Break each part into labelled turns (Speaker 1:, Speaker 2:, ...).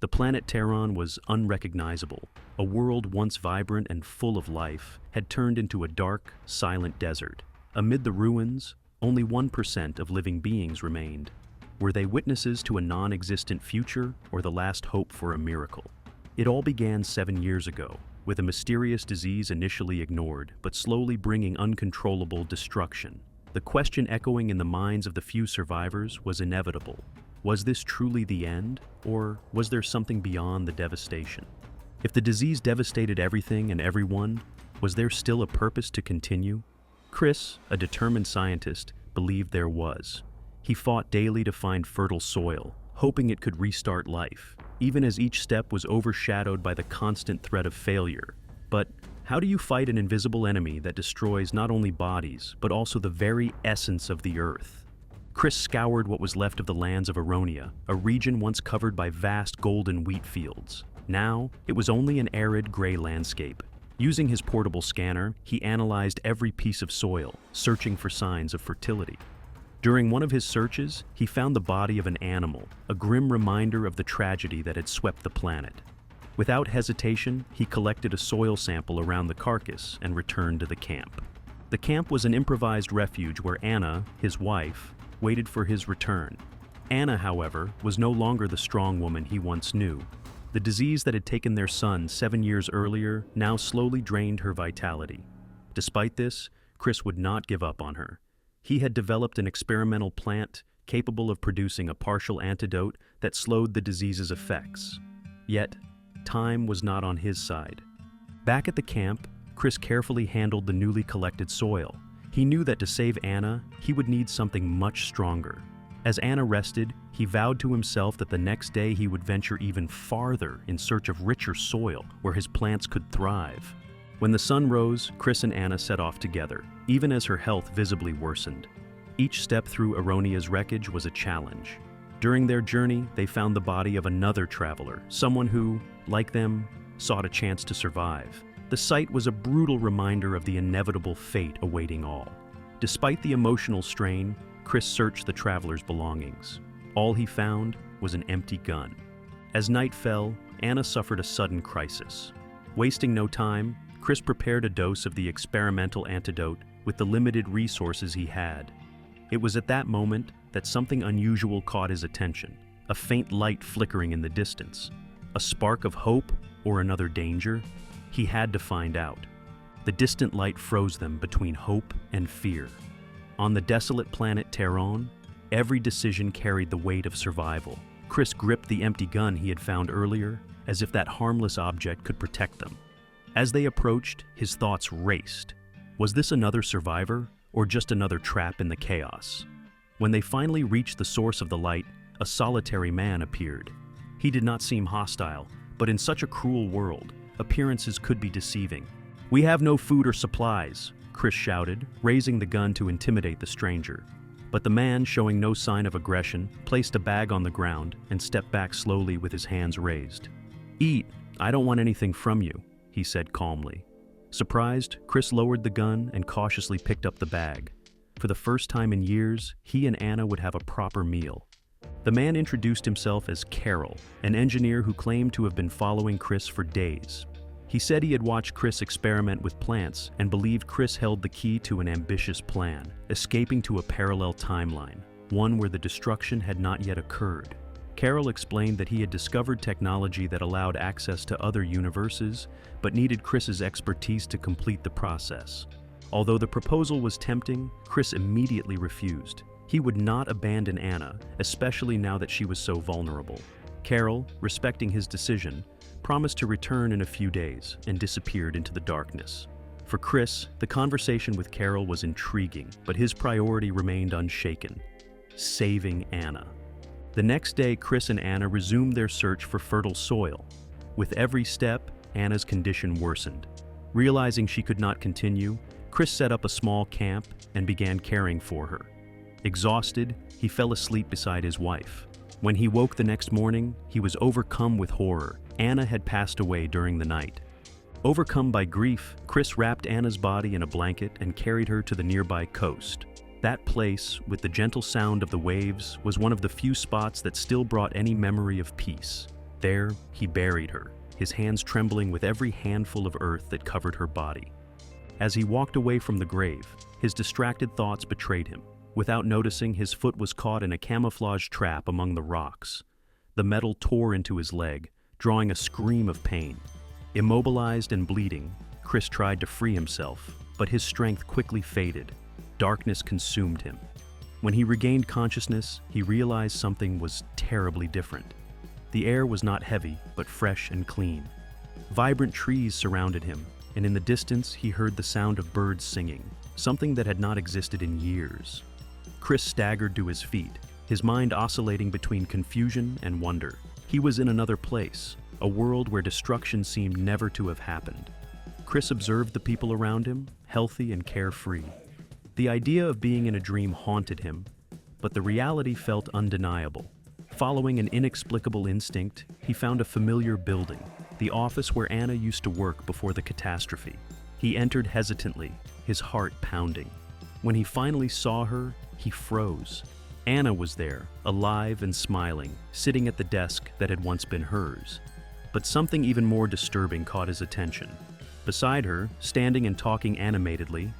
Speaker 1: The planet Terran was unrecognizable. A world once vibrant and full of life had turned into a dark, silent desert. Amid the ruins, only 1% of living beings remained. Were they witnesses to a non-existent future or the last hope for a miracle? It all began 7 years ago, with a mysterious disease initially ignored, but slowly bringing uncontrollable destruction. The question echoing in the minds of the few survivors was inevitable. Was this truly the end, or was there something beyond the devastation? If the disease devastated everything and everyone, was there still a purpose to continue? Chris, a determined scientist, believed there was. He fought daily to find fertile soil, hoping it could restart life, even as each step was overshadowed by the constant threat of failure. But how do you fight an invisible enemy that destroys not only bodies, but also the very essence of the Earth? Chris scoured what was left of the lands of Aronia, a region once covered by vast golden wheat fields. Now, it was only an arid gray landscape. Using his portable scanner, he analyzed every piece of soil, searching for signs of fertility. During one of his searches, he found the body of an animal, a grim reminder of the tragedy that had swept the planet. Without hesitation, he collected a soil sample around the carcass and returned to the camp. The camp was an improvised refuge where Anna, his wife, waited for his return. Anna, however, was no longer the strong woman he once knew. The disease that had taken their son 7 years earlier now slowly drained her vitality. Despite this, Chris would not give up on her. He had developed an experimental plant capable of producing a partial antidote that slowed the disease's effects. Yet, time was not on his side. Back at the camp, Chris carefully handled the newly collected soil. He knew that to save Anna, he would need something much stronger. As Anna rested, he vowed to himself that the next day he would venture even farther in search of richer soil where his plants could thrive. When the sun rose, Chris and Anna set off together, even as her health visibly worsened. Each step through Aronia's wreckage was a challenge. During their journey, they found the body of another traveler, someone who, like them, sought a chance to survive. The sight was a brutal reminder of the inevitable fate awaiting all. Despite the emotional strain, Chris searched the traveler's belongings. All he found was an empty gun. As night fell, Anna suffered a sudden crisis. Wasting no time, Chris prepared a dose of the experimental antidote with the limited resources he had. It was at that moment that something unusual caught his attention, a faint light flickering in the distance. A spark of hope or another danger? He had to find out. The distant light froze them between hope and fear. On the desolate planet Terran, every decision carried the weight of survival. Chris gripped the empty gun he had found earlier, as if that harmless object could protect them. As they approached, his thoughts raced. Was this another survivor, or just another trap in the chaos? When they finally reached the source of the light, a solitary man appeared. He did not seem hostile, but in such a cruel world, appearances could be deceiving. "We have no food or supplies," Chris shouted, raising the gun to intimidate the stranger. But the man, showing no sign of aggression, placed a bag on the ground and stepped back slowly with his hands raised. "Eat, I don't want anything from you," he said calmly. Surprised, Chris lowered the gun and cautiously picked up the bag. For the first time in years, he and Anna would have a proper meal. The man introduced himself as Carol, an engineer who claimed to have been following Chris for days. He said he had watched Chris experiment with plants and believed Chris held the key to an ambitious plan, escaping to a parallel timeline, one where the destruction had not yet occurred. Carol explained that he had discovered technology that allowed access to other universes, but needed Chris's expertise to complete the process. Although the proposal was tempting, Chris immediately refused. He would not abandon Anna, especially now that she was so vulnerable. Carol, respecting his decision, promised to return in a few days and disappeared into the darkness. For Chris, the conversation with Carol was intriguing, but his priority remained unshaken: saving Anna. The next day, Chris and Anna resumed their search for fertile soil. With every step, Anna's condition worsened. Realizing she could not continue, Chris set up a small camp and began caring for her. Exhausted, he fell asleep beside his wife. When he woke the next morning, he was overcome with horror. Anna had passed away during the night. Overcome by grief, Chris wrapped Anna's body in a blanket and carried her to the nearby coast. That place, with the gentle sound of the waves, was one of the few spots that still brought any memory of peace. There, he buried her, his hands trembling with every handful of earth that covered her body. As he walked away from the grave, his distracted thoughts betrayed him. Without noticing, his foot was caught in a camouflage trap among the rocks. The metal tore into his leg, drawing a scream of pain. Immobilized and bleeding, Chris tried to free himself, but his strength quickly faded. Darkness consumed him. When he regained consciousness, he realized something was terribly different. The air was not heavy, but fresh and clean. Vibrant trees surrounded him, and in the distance he heard the sound of birds singing, something that had not existed in years. Chris staggered to his feet, his mind oscillating between confusion and wonder. He was in another place, a world where destruction seemed never to have happened. Chris observed the people around him, healthy and carefree. The idea of being in a dream haunted him, but the reality felt undeniable. Following an inexplicable instinct, he found a familiar building, the office where Anna used to work before the catastrophe. He entered hesitantly, his heart pounding. When he finally saw her, he froze. Anna was there, alive and smiling, sitting at the desk that had once been hers. But something even more disturbing caught his attention. Beside her, standing and talking animatedly,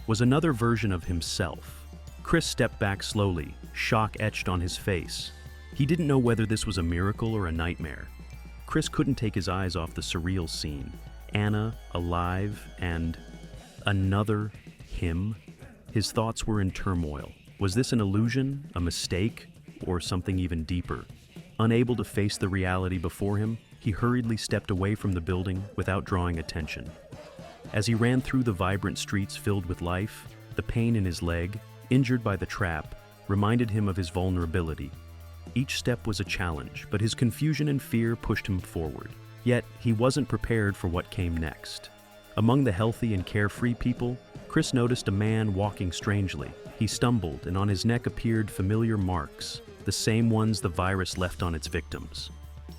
Speaker 1: was another version of himself. Chris stepped back slowly, shock etched on his face. He didn't know whether this was a miracle or a nightmare. Chris couldn't take his eyes off the surreal scene. Anna, alive, and another him. His thoughts were in turmoil. Was this an illusion, a mistake, or something even deeper? Unable to face the reality before him, he hurriedly stepped away from the building without drawing attention. As he ran through the vibrant streets filled with life, the pain in his leg, injured by the trap, reminded him of his vulnerability. Each step was a challenge, but his confusion and fear pushed him forward. Yet, he wasn't prepared for what came next. Among the healthy and carefree people, Chris noticed a man walking strangely. He stumbled, and on his neck appeared familiar marks, the same ones the virus left on its victims.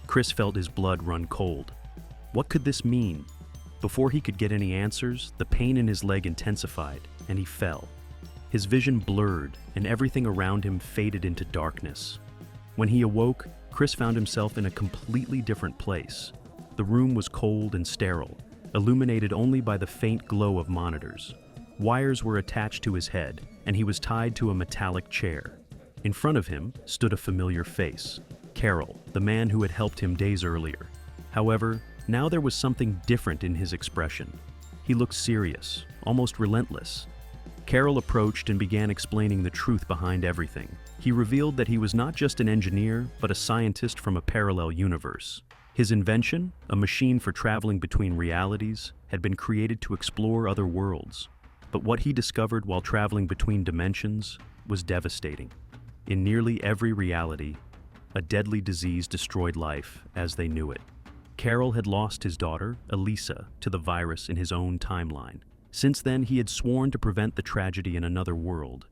Speaker 1: Chris felt his blood run cold. What could this mean? Before he could get any answers, the pain in his leg intensified, and he fell. His vision blurred, and everything around him faded into darkness. When he awoke, Chris found himself in a completely different place. The room was cold and sterile, illuminated only by the faint glow of monitors. Wires were attached to his head, and he was tied to a metallic chair. In front of him stood a familiar face, Carol, the man who had helped him days earlier. However, now there was something different in his expression. He looked serious, almost relentless. Carol approached and began explaining the truth behind everything. He revealed that he was not just an engineer, but a scientist from a parallel universe. His invention, a machine for traveling between realities, had been created to explore other worlds. But what he discovered while traveling between dimensions was devastating. In nearly every reality, a deadly disease destroyed life as they knew it. Carol had lost his daughter, Elisa, to the virus in his own timeline. Since then, he had sworn to prevent the tragedy in another world.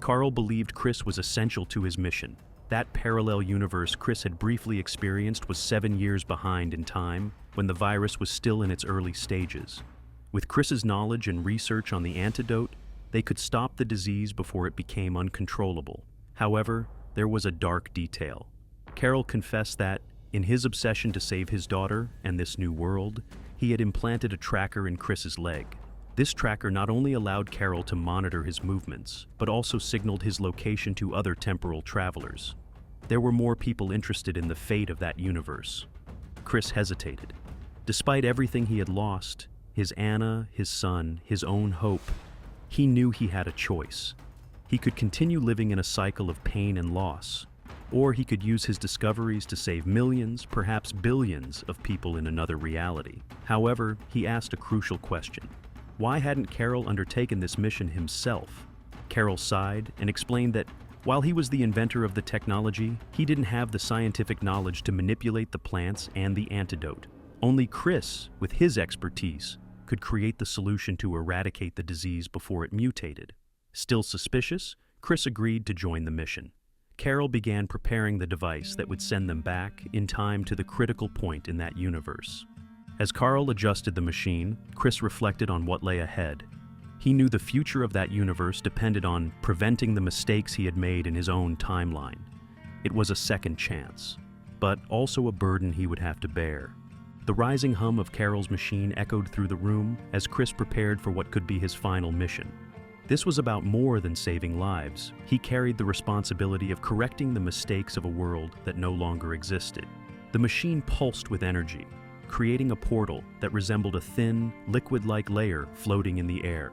Speaker 1: Carl believed Chris was essential to his mission. That parallel universe Chris had briefly experienced was 7 years behind in time, when the virus was still in its early stages. With Chris's knowledge and research on the antidote, they could stop the disease before it became uncontrollable. However, there was a dark detail. Carol confessed that, in his obsession to save his daughter and this new world, he had implanted a tracker in Chris's leg. This tracker not only allowed Carol to monitor his movements, but also signaled his location to other temporal travelers. There were more people interested in the fate of that universe. Chris hesitated. Despite everything he had lost, his Anna, his son, his own hope, he knew he had a choice. He could continue living in a cycle of pain and loss, or he could use his discoveries to save millions, perhaps billions, of people in another reality. However, he asked a crucial question. Why hadn't Carol undertaken this mission himself? Carol sighed and explained that while he was the inventor of the technology, he didn't have the scientific knowledge to manipulate the plants and the antidote. Only Chris, with his expertise, could create the solution to eradicate the disease before it mutated. Still suspicious, Chris agreed to join the mission. Carol began preparing the device that would send them back in time to the critical point in that universe. As Carl adjusted the machine, Chris reflected on what lay ahead. He knew the future of that universe depended on preventing the mistakes he had made in his own timeline. It was a second chance. but also a burden he would have to bear. The rising hum of Carol's machine echoed through the room as Chris prepared for what could be his final mission. This was about more than saving lives. He carried the responsibility of correcting the mistakes of a world that no longer existed. The machine pulsed with energy, creating a portal that resembled a thin, liquid-like layer floating in the air.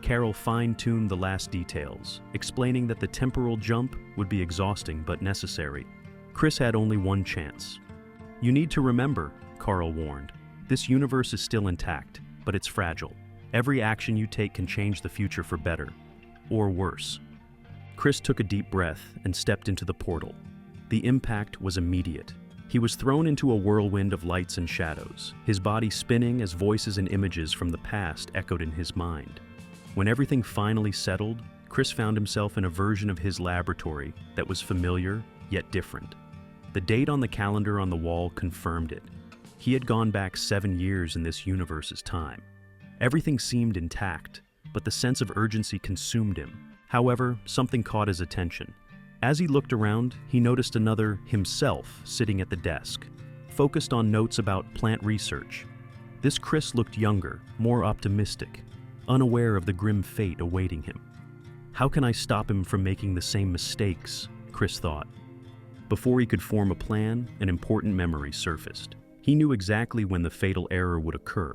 Speaker 1: Carol fine-tuned the last details, explaining that the temporal jump would be exhausting but necessary. Chris had only one chance. "You need to remember," Carl warned, "this universe is still intact, but it's fragile. Every action you take can change the future for better, or worse." Chris took a deep breath and stepped into the portal. The impact was immediate. He was thrown into a whirlwind of lights and shadows, his body spinning as voices and images from the past echoed in his mind. When everything finally settled, Chris found himself in a version of his laboratory that was familiar, yet different. The date on the calendar on the wall confirmed it. He had gone back 7 years in this universe's time. Everything seemed intact, but the sense of urgency consumed him. However, something caught his attention. As he looked around, he noticed another himself sitting at the desk, focused on notes about plant research. This Chris looked younger, more optimistic, unaware of the grim fate awaiting him. "How can I stop him from making the same mistakes?" Chris thought. Before he could form a plan, an important memory surfaced. He knew exactly when the fatal error would occur.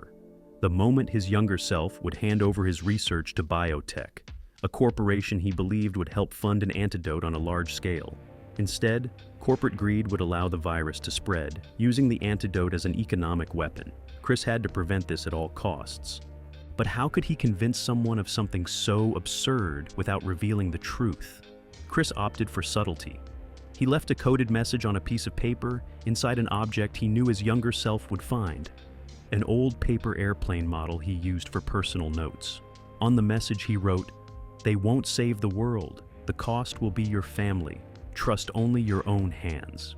Speaker 1: The moment his younger self would hand over his research to biotech, a corporation he believed would help fund an antidote on a large scale. Instead, corporate greed would allow the virus to spread, using the antidote as an economic weapon. Chris had to prevent this at all costs. But how could he convince someone of something so absurd without revealing the truth? Chris opted for subtlety. He left a coded message on a piece of paper inside an object he knew his younger self would find, an old paper airplane model he used for personal notes. On the message he wrote, "They won't save the world. The cost will be your family. Trust only your own hands."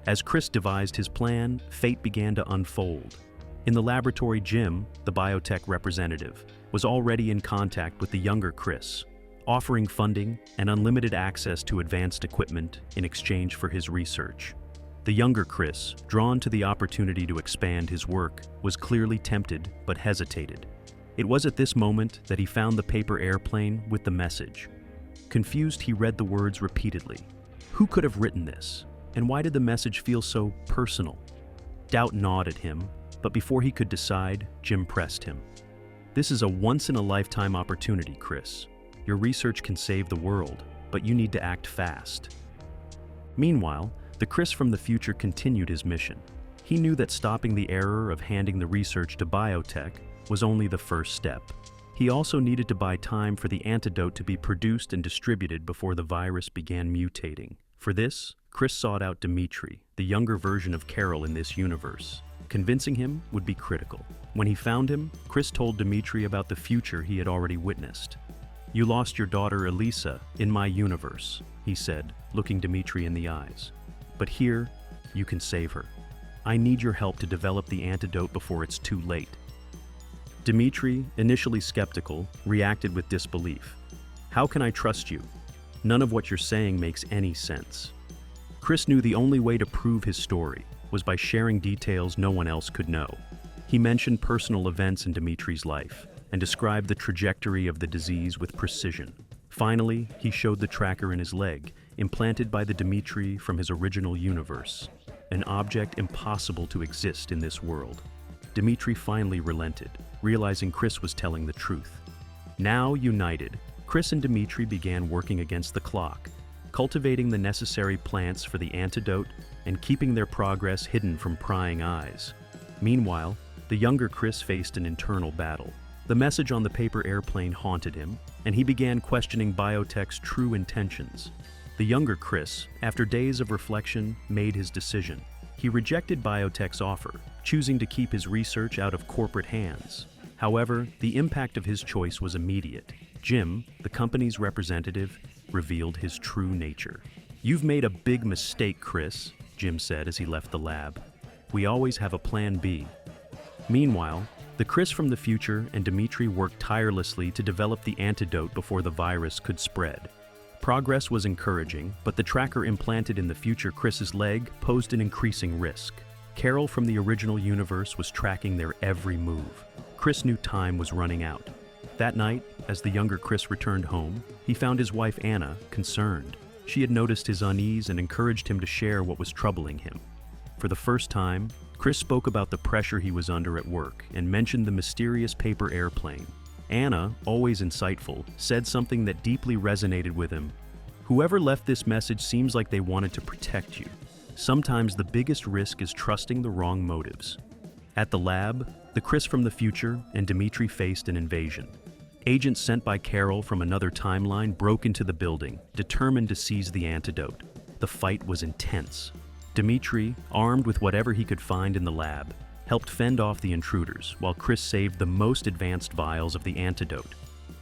Speaker 1: As Chris devised his plan, fate began to unfold. In the laboratory, Jim, the biotech representative, was already in contact with the younger Chris, offering funding and unlimited access to advanced equipment in exchange for his research. The younger Chris, drawn to the opportunity to expand his work, was clearly tempted but hesitated. It was at this moment that he found the paper airplane with the message. Confused, he read the words repeatedly. Who could have written this? And why did the message feel so personal? Doubt gnawed at him, but before he could decide, Jim pressed him. "This is a once-in-a-lifetime opportunity, Chris. Your research can save the world, but you need to act fast." Meanwhile, the Chris from the future continued his mission. He knew that stopping the error of handing the research to biotech was only the first step. He also needed to buy time for the antidote to be produced and distributed before the virus began mutating. For this, Chris sought out Dimitri, the younger version of Carol in this universe. Convincing him would be critical. When he found him, Chris told Dimitri about the future he had already witnessed. "You lost your daughter Elisa in my universe," he said, looking Dimitri in the eyes. "But here, you can save her. I need your help to develop the antidote before it's too late." Dimitri, initially skeptical, reacted with disbelief. "How can I trust you? None of what you're saying makes any sense." Chris knew the only way to prove his story was by sharing details no one else could know. He mentioned personal events in Dimitri's life and described the trajectory of the disease with precision. Finally, he showed the tracker in his leg, implanted by the Dimitri from his original universe, an object impossible to exist in this world. Dimitri finally relented, realizing Chris was telling the truth. Now united, Chris and Dimitri began working against the clock, cultivating the necessary plants for the antidote and keeping their progress hidden from prying eyes. Meanwhile, the younger Chris faced an internal battle. The message on the paper airplane haunted him, and he began questioning biotech's true intentions. The younger Chris, after days of reflection, made his decision. He rejected biotech's offer, choosing to keep his research out of corporate hands. However, the impact of his choice was immediate. Jim, the company's representative, revealed his true nature. "You've made a big mistake, Chris," Jim said as he left the lab. "We always have a plan B." Meanwhile, the Chris from the future and Dimitri worked tirelessly to develop the antidote before the virus could spread. Progress was encouraging, but the tracker implanted in the future Chris's leg posed an increasing risk. Carol from the original universe was tracking their every move. Chris knew time was running out. That night, as the younger Chris returned home, he found his wife Anna concerned. She had noticed his unease and encouraged him to share what was troubling him. For the first time, Chris spoke about the pressure he was under at work and mentioned the mysterious paper airplane. Anna, always insightful, said something that deeply resonated with him. Whoever left this message seems like they wanted to protect you. Sometimes the biggest risk is trusting the wrong motives. At the lab, the Chris from the future and Dimitri faced an invasion. Agents sent by Carol from another timeline broke into the building, determined to seize the antidote. The fight was intense. Dimitri, armed with whatever he could find in the lab, helped fend off the intruders, while Chris saved the most advanced vials of the antidote.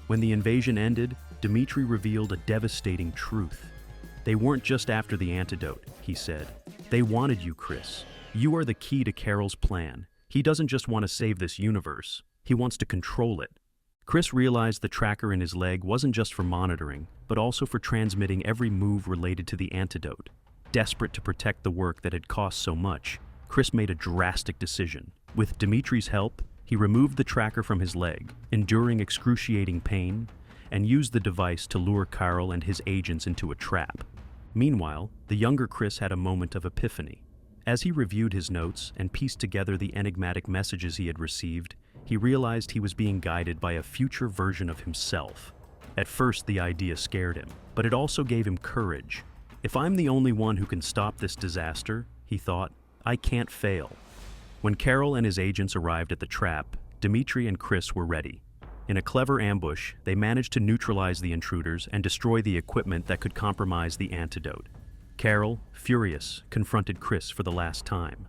Speaker 1: When the invasion ended, Dimitri revealed a devastating truth. They weren't just after the antidote, he said. They wanted you, Chris. You are the key to Carol's plan. He doesn't just want to save this universe, he wants to control it. Chris realized the tracker in his leg wasn't just for monitoring, but also for transmitting every move related to the antidote. Desperate to protect the work that had cost so much, Chris made a drastic decision. With Dimitri's help, he removed the tracker from his leg, enduring excruciating pain, and used the device to lure Carol and his agents into a trap. Meanwhile, the younger Chris had a moment of epiphany. As he reviewed his notes and pieced together the enigmatic messages he had received, he realized he was being guided by a future version of himself. At first, the idea scared him, but it also gave him courage. If I'm the only one who can stop this disaster, he thought, I can't fail. When Carol and his agents arrived at the trap, Dimitri and Chris were ready. In a clever ambush, they managed to neutralize the intruders and destroy the equipment that could compromise the antidote. Carol, furious, confronted Chris for the last time.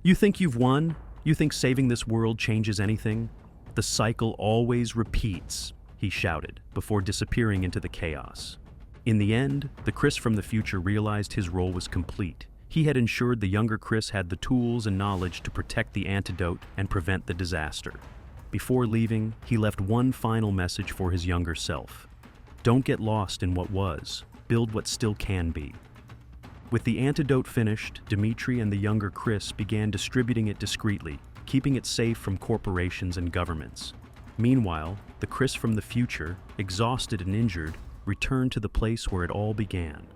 Speaker 1: You think you've won? You think saving this world changes anything? The cycle always repeats, he shouted, before disappearing into the chaos. In the end, the Chris from the future realized his role was complete. He had ensured the younger Chris had the tools and knowledge to protect the antidote and prevent the disaster. Before leaving, he left one final message for his younger self. Don't get lost in what was. Build what still can be. With the antidote finished, Dimitri and the younger Chris began distributing it discreetly, keeping it safe from corporations and governments. Meanwhile, the Chris from the future, exhausted and injured, returned to the place where it all began,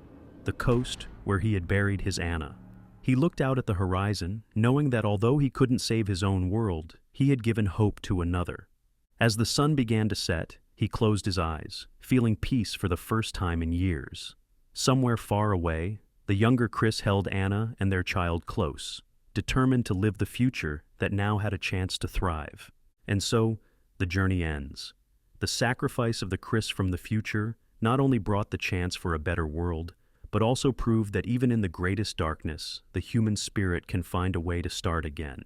Speaker 1: the coast where he had buried his Anna. He looked out at the horizon, knowing that although he couldn't save his own world, he had given hope to another. As the sun began to set, he closed his eyes, feeling peace for the first time in years. Somewhere far away, the younger Chris held Anna and their child close, determined to live the future that now had a chance to thrive. And so, the journey ends. The sacrifice of the Chris from the future not only brought the chance for a better world, but also proved that even in the greatest darkness, the human spirit can find a way to start again.